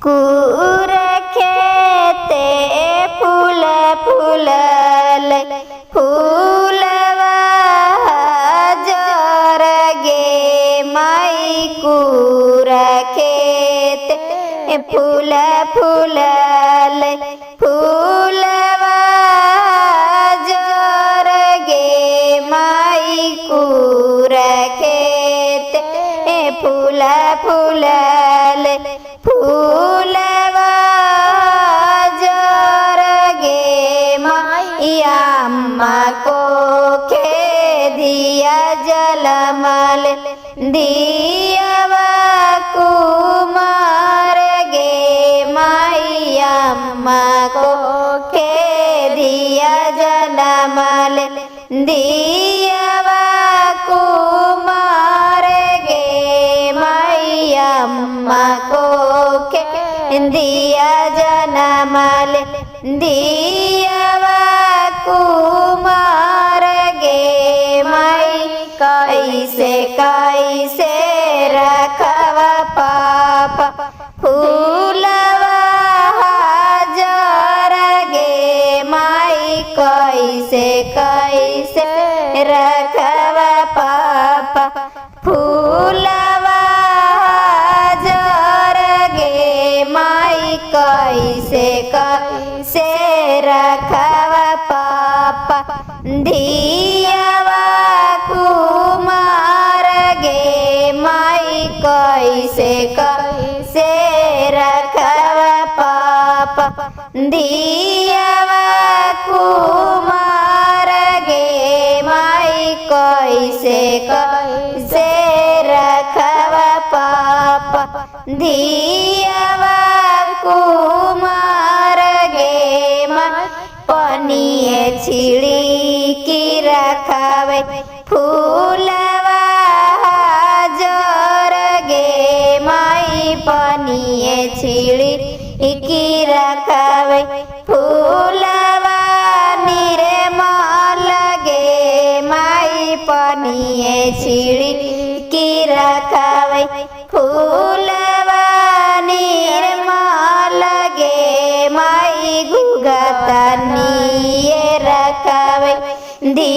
कूर खेते फूल फूलल फूलवा जर गे माई कूर खेते फूल फूलल फूलवा जर गे माई कूर खेते फूल फूलल फूलवा जर गे मैया अम्मा को खे दिया जलमल दियावा कुमार गे मैया अम्मा को खे दिया जलमल दियावा कुमार गे मैया अम्मा को दिया जनमल दियावा कुमार गे माई कैसे कैसे रखवा पाप फूलवा जर गे माई कैसे कैसे रखवा पाप फूलवा कैसे कैसे रखवा पापा दियावा कुमार गे माई कैसे कैसे रखवा पापा दियावा कुमार गे माई कैसे कैसे रखवा पापा दियावा कुमार गे माई पनिए छिड़ी की रखावे फूलवा जर गे माई पनिए छिड़ी की रखावे फूलवा निर्मल गे माई पनिए छिड़ी की रखावे फूलवा निर्मल गे माई गुगतनिए रखावे दी